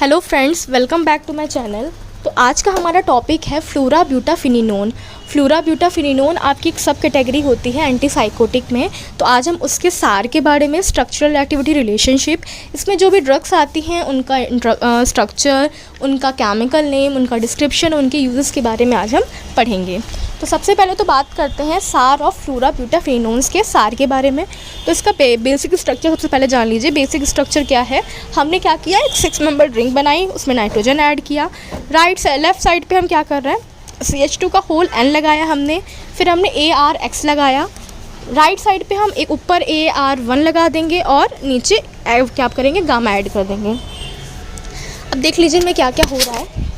Hello friends, welcome back to my channel. तो आज का हमारा टॉपिक है फ्लोराब्यूटाफिनिनोन। फ्लोराब्यूटाफिनिनोन आपकी एक सब कैटेगरी होती है एंटीसाइकोटिक में। तो आज हम उसके सार के बारे में, स्ट्रक्चरल एक्टिविटी रिलेशनशिप, इसमें जो भी ड्रग्स आती हैं उनका स्ट्रक्चर, उनका केमिकल नेम, उनका डिस्क्रिप्शन, उनके यूजेस के बारे में आज हम पढ़ेंगे। तो सबसे पहले तो बात करते हैं सार ऑफ फ्लोराब्यूटाफिनिनोन्स के सार के बारे में। तो इसका बेसिक स्ट्रक्चर सबसे पहले जान लीजिए। बेसिक स्ट्रक्चर क्या है? हमने क्या किया, एक 6 मेंबर रिंग बनाई, उसमें नाइट्रोजन ऐड किया। लेफ़्ट साइड पे हम क्या कर रहे हैं, CH2 का होल N लगाया हमने, फिर हमने AR(X) लगाया। राइट साइड पे हम एक ऊपर AR1 लगा देंगे और नीचे क्या करेंगे, गामा ऐड कर देंगे। अब देख लीजिए में क्या क्या हो रहा है।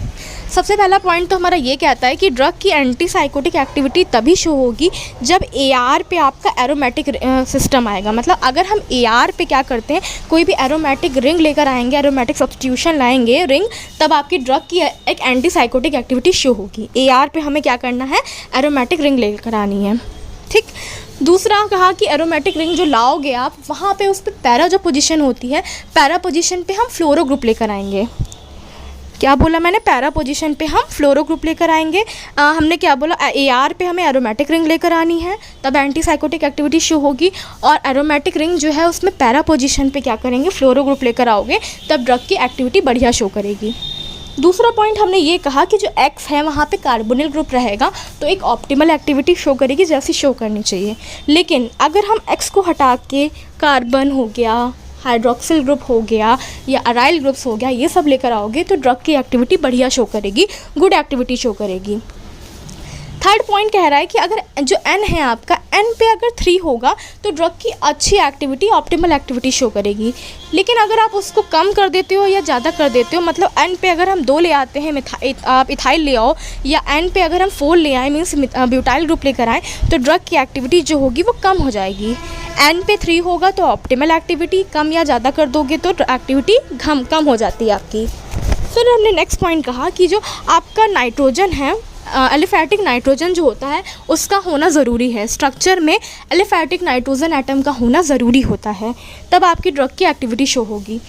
सबसे पहला पॉइंट तो हमारा ये कहता है कि ड्रग की एंटीसाइकोटिक एक्टिविटी तभी शो होगी जब AR पे आपका एरोमेटिक सिस्टम आएगा। मतलब अगर हम AR पे क्या करते हैं, कोई भी एरोमेटिक रिंग लेकर आएंगे, एरोमेटिक सब्स्टिट्यूशन लाएंगे रिंग, तब आपकी ड्रग की एक एंटीसाइकोटिक एक्टिविटी शो होगी। AR पे हमें क्या करना है, एरोमेटिक रिंग लेकर आनी है। ठीक। दूसरा कहा कि एरोमेटिक रिंग जो लाओगे आप, वहाँ पे उस पर पैरा जो पोजीशन होती है, पैरा पोजीशन पे हम फ्लोरो ग्रुप लेकर आएंगे। क्या बोला मैंने? पैरा पोजीशन पे हम फ्लोरो ग्रुप लेकर आएंगे। हमने क्या बोला, AR पे हमें एरोमेटिक रिंग लेकर आनी है, तब एंटीसाइकोटिक एक्टिविटी शो होगी। और एरोमेटिक रिंग जो है उसमें पैरा पोजीशन पे क्या करेंगे, फ्लोरो ग्रुप लेकर आओगे, तब ड्रग की एक्टिविटी बढ़िया शो करेगी। दूसरा पॉइंट हमने ये कहा कि जो X है वहाँ पे कार्बोनिल ग्रुप रहेगा, तो एक ऑप्टिमल एक्टिविटी शो करेगी जैसी शो करनी चाहिए। लेकिन अगर हम X को हटा के कार्बन हो गया, हाइड्रोक्सिल ग्रुप हो गया या अराइल ग्रुप्स हो गया, ये सब लेकर आओगे तो ड्रग की एक्टिविटी बढ़िया शो करेगी, गुड एक्टिविटी शो करेगी। थर्ड पॉइंट कह रहा है कि अगर जो N है आपका, N पे अगर 3 होगा तो ड्रग की अच्छी एक्टिविटी, ऑप्टिमल एक्टिविटी शो करेगी। लेकिन अगर आप उसको कम कर देते हो या ज़्यादा कर देते हो, मतलब N पे अगर हम 2 ले आते हैं, आप इथाइल ले आओ, या N पे अगर हम 4 ले आए, मीन्स ब्यूटाइल ग्रुप लेकर आएँ, तो ड्रग की एक्टिविटी जो होगी वो कम हो जाएगी। N पे 3 होगा तो ऑप्टिमल एक्टिविटी, कम या ज़्यादा कर दोगे तो एक्टिविटी कम हो जाती है आपकी। फिर हमने नेक्स्ट पॉइंट कहा कि जो आपका नाइट्रोजन है, एलिफैटिक नाइट्रोजन जो होता है उसका होना ज़रूरी है। स्ट्रक्चर में एलिफैटिक नाइट्रोजन एटम का होना ज़रूरी होता है, तब आपकी ड्रग की एक्टिविटी शो होगी।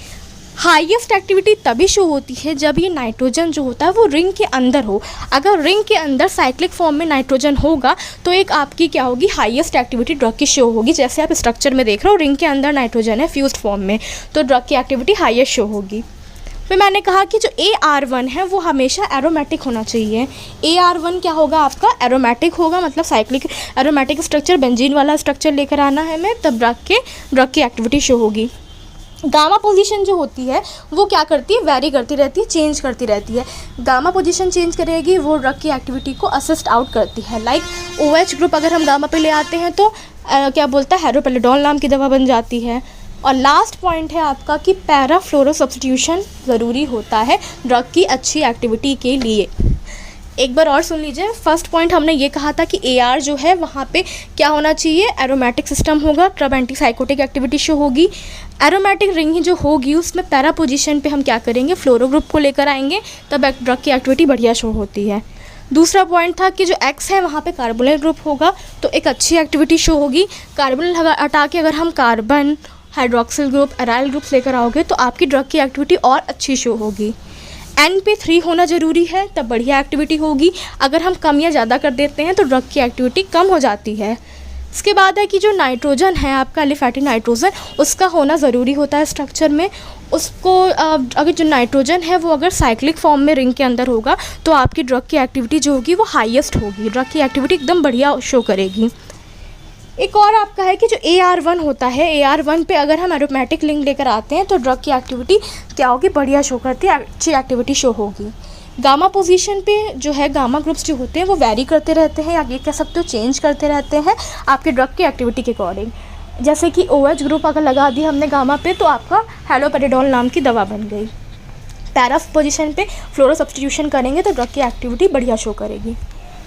हाईएस्ट एक्टिविटी तभी शो होती है जब ये नाइट्रोजन जो होता है वो रिंग के अंदर हो। अगर रिंग के अंदर साइक्लिक फॉर्म में नाइट्रोजन होगा तो एक आपकी क्या होगी, हाईएस्ट एक्टिविटी ड्रग की शो होगी। जैसे आप स्ट्रक्चर में देख रहे हो, रिंग के अंदर नाइट्रोजन है फ्यूज्ड फॉर्म में, तो ड्रग की एक्टिविटी हाईएस्ट शो होगी। फिर मैंने कहा कि जो AR1 है वो हमेशा एरोमेटिक होना चाहिए। AR1 क्या होगा आपका, एरोमेटिक होगा, मतलब साइक्लिक एरोमेटिक स्ट्रक्चर, बेंजीन वाला स्ट्रक्चर लेकर आना है हमें, तब ड्रग की एक्टिविटी शो होगी। गामा पोजीशन जो होती है वो क्या करती है, वेरी करती रहती है, चेंज करती रहती है। गामा पोजीशन चेंज करेगी, वो ड्रग की एक्टिविटी को असिस्ट आउट करती है। लाइक OH ग्रुप अगर हम गामा पे ले आते हैं तो क्या बोलता है, हेरोपेलिडोल नाम की दवा बन जाती है। और लास्ट पॉइंट है आपका कि पैरा फ्लोरो सब्स्टिट्यूशन ज़रूरी होता है ड्रग की अच्छी एक्टिविटी के लिए। एक बार और सुन लीजिए। फर्स्ट पॉइंट हमने ये कहा था कि AR जो है वहाँ पे क्या होना चाहिए, एरोमेटिक सिस्टम होगा, तब एंटीसाइकोटिक एक्टिविटी शो होगी। एरोमेटिक रिंग जो होगी उसमें पैरा पोजीशन पे हम क्या करेंगे, फ्लोरो ग्रुप को लेकर आएंगे, तब ड्रग की एक्टिविटी बढ़िया शो होती है। दूसरा पॉइंट था कि जो X है वहाँ पे कार्बोनिल ग्रुप होगा तो एक अच्छी एक्टिविटी शो होगी। कार्बोनिल हटा के अगर हम carbon, hydroxyl group, aryl groups लेकर आओगे तो आपकी ड्रग की एक्टिविटी और अच्छी शो होगी। N पे 3 होना ज़रूरी है, तब बढ़िया एक्टिविटी होगी। अगर हम कम या ज़्यादा कर देते हैं तो ड्रग की एक्टिविटी कम हो जाती है। इसके बाद है कि जो नाइट्रोजन है आपका, एलिफैटिक नाइट्रोजन, उसका होना ज़रूरी होता है स्ट्रक्चर में। उसको अगर जो नाइट्रोजन है वो अगर साइक्लिक फॉर्म में रिंग के अंदर होगा तो आपकी ड्रग की एक्टिविटी जो होगी वो हाईएस्ट होगी, ड्रग की एक्टिविटी एकदम बढ़िया शो करेगी। एक और आपका है कि जो AR1 होता है, AR1 पे अगर हम एरोमेटिक लिंक लेकर आते हैं तो ड्रग की एक्टिविटी क्या होगी, बढ़िया शो करती है, अच्छी एक्टिविटी शो होगी। गामा पोजीशन पे जो है, गामा ग्रुप्स जो होते हैं वो वेरी करते रहते हैं, या ये कह सकते हो चेंज करते रहते हैं आपके ड्रग की एक्टिविटी के अकॉर्डिंग। जैसे कि OH ग्रुप अगर लगा दिया हमने गामा पे तो आपका हेलोपेरिडोल नाम की दवा बन गई। पैरा पोजीशन पे फ्लोरो सब्स्टिट्यूशन करेंगे तो ड्रग की एक्टिविटी बढ़िया शो करेगी।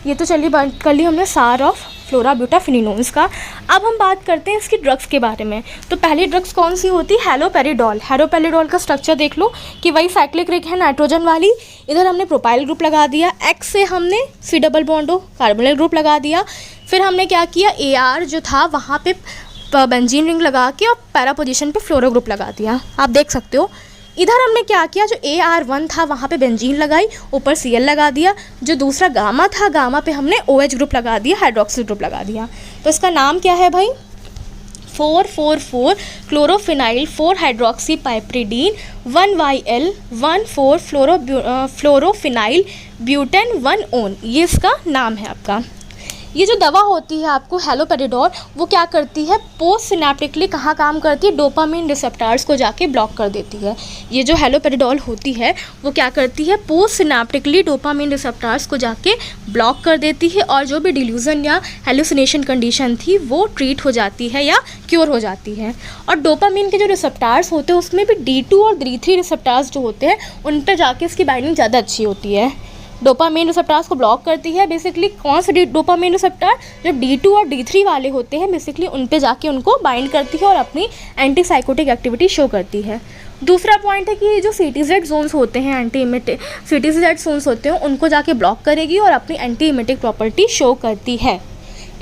ये तो चलिए बात कर ली हमने सार ऑफ फ्लोराब्यूटाफिनिनोन्स का। अब हम बात करते हैं इसकी ड्रग्स के बारे में। तो पहली ड्रग्स कौन सी होती है, हेलोपेरिडोल। हेलोपेरिडोल का स्ट्रक्चर देख लो कि वही साइक्लिक रिंग है नाइट्रोजन वाली, इधर हमने प्रोपाइल ग्रुप लगा दिया, X से हमने C डबल बॉन्डो कार्बोनिल ग्रुप लगा दिया। फिर हमने क्या किया, AR जो था वहाँ पे बेंजीन रिंग लगा के और पैरा पोजीशन पे फ्लोरो ग्रुप लगा दिया। आप देख सकते हो इधर हमने क्या किया, जो AR1 था वहाँ पे बेंजीन लगाई, ऊपर Cl लगा दिया, जो दूसरा गामा था गामा पे हमने OH ग्रुप लगा दिया, हाइड्रोक्सिल ग्रुप लगा दिया। तो इसका नाम क्या है भाई, 4,4,4 chlorophenyl 4 hydroxy piperidine 1YL 1,4 fluorophenyl butane 1 one, ये इसका नाम है आपका। ये जो दवा होती है आपको हैलोपेरिडोल, वो क्या करती है, पोस्ट सिनेप्टिकली कहाँ काम करती है, डोपामिन रिसेप्टर्स को जाके ब्लॉक कर देती है। ये जो हैलोपेरिडोल होती है वो क्या करती है, पोस्ट सिनेप्टिकली डोपामिन रिसेप्टर्स को जाके ब्लॉक कर देती है, और जो भी डिल्यूजन या हेलुसिनेशन कंडीशन थी वो ट्रीट हो जाती है या क्योर हो जाती है। और डोपामिन के जो रिसेप्टर्स होते हैं उसमें भी D2 और D3 रिसेप्टर्स जो होते हैं उन पर जाके इसकी बाइंडिंग ज़्यादा अच्छी होती है। डोपामिन रिसेप्टर्स को ब्लॉक करती है बेसिकली कौन से डोपामिन रिसेप्टर, जो D2 और D3 वाले होते हैं बेसिकली उन पे जाके उनको बाइंड करती है और अपनी एंटी साइकोटिक एक्टिविटी शो करती है। दूसरा पॉइंट है कि जो CTZ जोन्स होते हैं, एंटी इमेटिक CTZ जोन्स होते हैं उनको जाके ब्लॉक करेगी और अपनी एंटी इमेटिक प्रॉपर्टी शो करती है।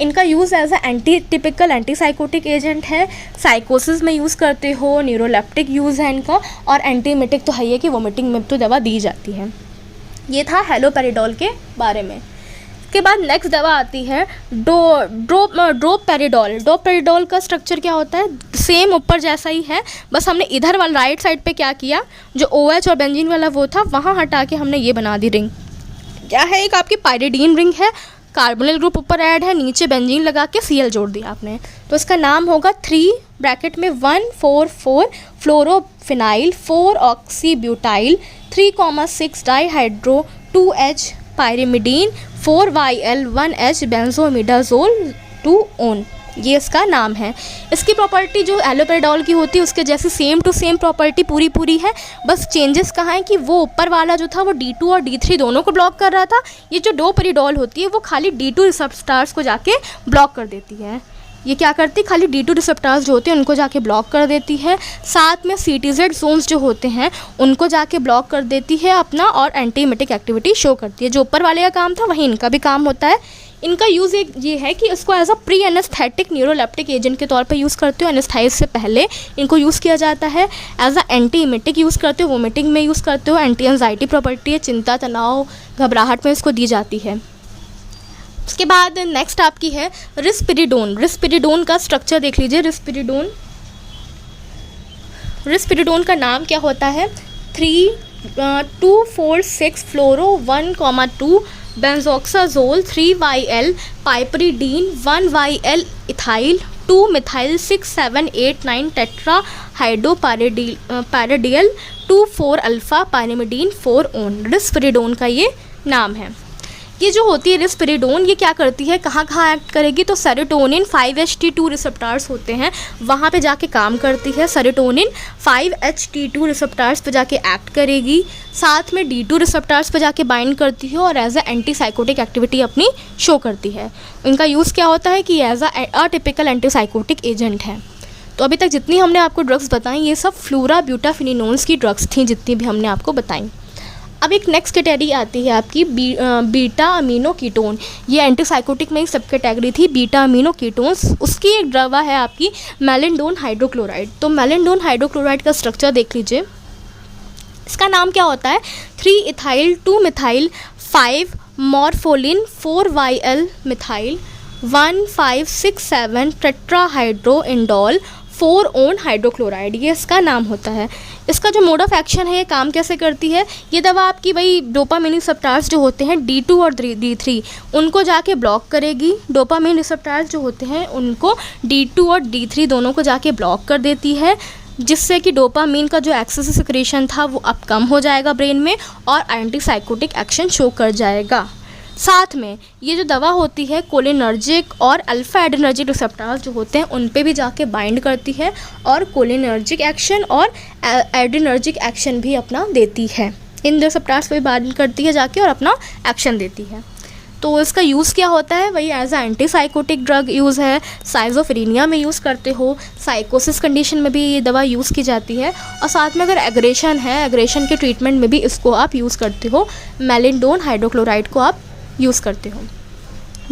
इनका use as a anti typical anti psychotic agent है, साइकोसिस में यूज़ करते हो, न्यूरोलेप्टिक यूज़ है इनका, और एंटी इमेटिक तो है ही कि वोमिटिंग में तो दवा दी जाती है। ये था हैलोपेरिडोल के बारे में। इसके बाद नेक्स्ट दवा आती है ड्रोपेरिडोल। ड्रोपेरिडोल का स्ट्रक्चर क्या होता है, सेम ऊपर जैसा ही है, बस हमने इधर वाला राइट साइड पे क्या किया, जो OH और बेंजीन वाला वो था वहाँ हटा के हमने ये बना दी रिंग। क्या है, एक आपकी पायरिडीन रिंग है, कार्बोनिल ग्रुप ऊपर ऐड है, नीचे बेंजीन लगा के Cl जोड़ दिया आपने, तो इसका नाम होगा 3 ब्रैकेट में 1,4,4 फ्लोरोफिनाइल 4 ऑक्सीब्यूटाइल 3,6 dihydro 2H pyrimidine 4YL 1H बेंजोइमिडाजोल 2 own, ये इसका नाम है। इसकी प्रॉपर्टी जो एलोपेरिडोल की होती है उसके जैसे सेम टू सेम प्रॉपर्टी पूरी है, बस चेंजेस कहाँ है कि वो ऊपर वाला जो था वो D2 और D3 दोनों को ब्लॉक कर रहा था, ये जो ड्रोपेरिडोल होती है वो खाली D2 रिसेप्टर्स को जाके ब्लॉक कर देती है। ये क्या करती है, खाली D2 रिसेप्टर्स जो होते हैं उनको जाके ब्लॉक कर देती है, साथ में CTZ जोन्स जो होते हैं उनको जाके ब्लॉक कर देती है अपना, और एंटी इमेटिक एक्टिविटी शो करती है। जो ऊपर वाले का काम था वहीं इनका भी काम होता है। इनका यूज़ ये है कि इसको as a pre anaesthetic neuroleptic agent के तौर पे यूज़ करते हो, एनेस्थाइज से पहले इनको यूज़ किया जाता है। As a anti emetic use करते हो, वोमिटिंग में यूज़ करते हो, एंटी एंजाइटी प्रॉपर्टी है, चिंता तनाव घबराहट में इसको दी जाती है। उसके बाद नेक्स्ट आपकी है रिस्पिरिडोन। रिस्पिरिडोन का स्ट्रक्चर देख लीजिए। रिस्पिरिडोन का नाम क्या होता है, 3,2,4,6 fluoro 1,2 benzoxazole 3YL piperidine 1YL ethyl 2 methyl 6,7,8,9 tetra hydro pyridyl 2,4 alpha pyrimidine 4 one, risperidone का ये नाम है। ये जो होती है रिस्पिरिडोन, ये क्या करती है, कहाँ एक्ट करेगी, तो सेरोटोनिन 5HT2 रिसेप्टर्स होते हैं वहाँ पे जाके काम करती है। सेरोटोनिन 5HT2 रिसेप्टर्स पे जाके एक्ट करेगी, साथ में D2 रिसेप्टर्स पे जाके बाइंड करती है और as a anti psychotic activity अपनी शो करती है। इनका यूज़ क्या होता है कि as a typical anti psychotic agent है। तो अभी तक जितनी हमने आपको ड्रग्स बताई ये सब फ्लूराब्यूटाफिनिनोन्स की ड्रग्स थी जितनी भी हमने आपको बताई। अब एक नेक्स्ट कैटेगरी आती है आपकी बीटा अमीनो कीटोन। ये एंटीसाइकोटिक में एक सब कैटेगरी थी, बीटा अमीनो कीटोन्स। उसकी एक दवा है आपकी मेलिंडोन हाइड्रोक्लोराइड। तो मेलिंडोन हाइड्रोक्लोराइड का स्ट्रक्चर देख लीजिए। इसका नाम क्या होता है, 3 ethyl 2 methyl 5 morpholine 4YL methyl 1,5,6,7 tetrahydro indole 4 one hydrochloride, ये इसका नाम होता है। इसका जो मोड ऑफ एक्शन है, ये काम कैसे करती है, ये दवा आपकी वही डोपामिन रिसेप्टर्स जो होते हैं D2 और D3 उनको जाके ब्लॉक करेगी। डोपामिन रिसेप्टर्स जो होते हैं उनको D2 और D3 दोनों को जाके ब्लॉक कर देती है, जिससे कि डोपामिन का जो एक्सेसिव सिक्रेशन था वो अब कम हो जाएगा ब्रेन में और एंटीसाइकोटिक एक्शन शो कर जाएगा। साथ में ये जो दवा होती है कोलिनर्जिक और अल्फा एड्रेनर्जिक रिसेप्टर्स जो होते हैं उन पे भी जाके बाइंड करती है और कोलिनर्जिक एक्शन और एड्रेनर्जिक एक्शन भी अपना देती है। इन रिसेप्टर्स पे भी बाइंड करती है जाके और अपना एक्शन देती है। तो इसका यूज़ क्या होता है, वही as a antipsychotic drug use है, साइजोफ्रेनिया में यूज़ करते हो, साइकोसिस कंडीशन में भी ये दवा यूज़ की जाती है, और साथ में अगर एग्रेशन है, एग्रेशन के ट्रीटमेंट में भी इसको आप यूज़ करते हो। मेलिंडोन हाइड्रोक्लोराइड को आप यूज़ करते हो।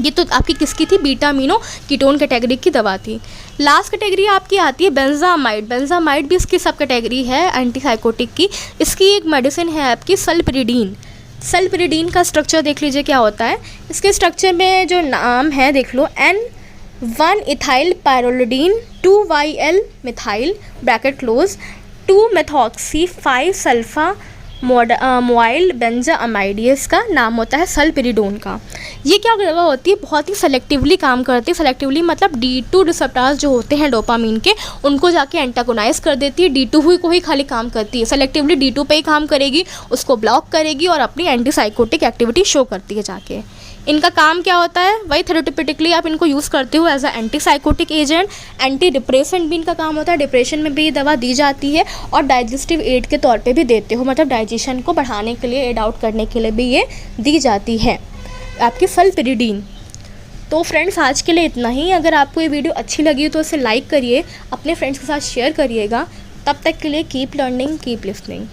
ये तो आपकी किसकी थी, बीटा अमीनो कीटोन कैटेगरी की दवा थी। लास्ट कैटेगरी आपकी आती है बेंजामाइड। बेंजामाइड भी इसकी सब कैटेगरी है एंटीसाइकोटिक की। इसकी एक मेडिसिन है आपकी सल्परिडीन। सल्परिडीन का स्ट्रक्चर देख लीजिए क्या होता है। इसके स्ट्रक्चर में जो नाम है देख लो, N1 ethyl pyrrolidine 2YL methyl bracket close 2 methoxy 5 sulfamoyl benzamide, ये इसका नाम होता है सल्परिडोन का। ये क्या दवा होती है, बहुत ही सेलेक्टिवली काम करती है। सेलेक्टिवली मतलब D2 रिसेप्टर्स जो होते हैं डोपामीन के, उनको जाके एंटागोनाइज कर देती है। D2 को ही खाली काम करती है, सेलेक्टिवली D2 पे ही काम करेगी, उसको ब्लॉक करेगी और अपनी एंटीसाइकोटिक एक्टिविटी शो करती है जाके। इनका काम क्या होता है, वही थेरेप्यूटिकली आप इनको यूज़ करते हो as a antipsychotic agent. Anti depressant भी इनका काम होता है, डिप्रेशन में भी ये दवा दी जाती है। और डाइजेस्टिव एड के तौर पे भी देते हो, मतलब डाइजेशन को बढ़ाने के लिए, एड आउट करने के लिए भी ये दी जाती है आपकी सल्परिडीन। तो फ्रेंड्स आज के लिए इतना ही। अगर आपको ये वीडियो अच्छी लगी तो इसे लाइक करिए, अपने फ्रेंड्स के साथ शेयर करिएगा। तब तक के लिए कीप लर्निंग, कीप लिसनिंग।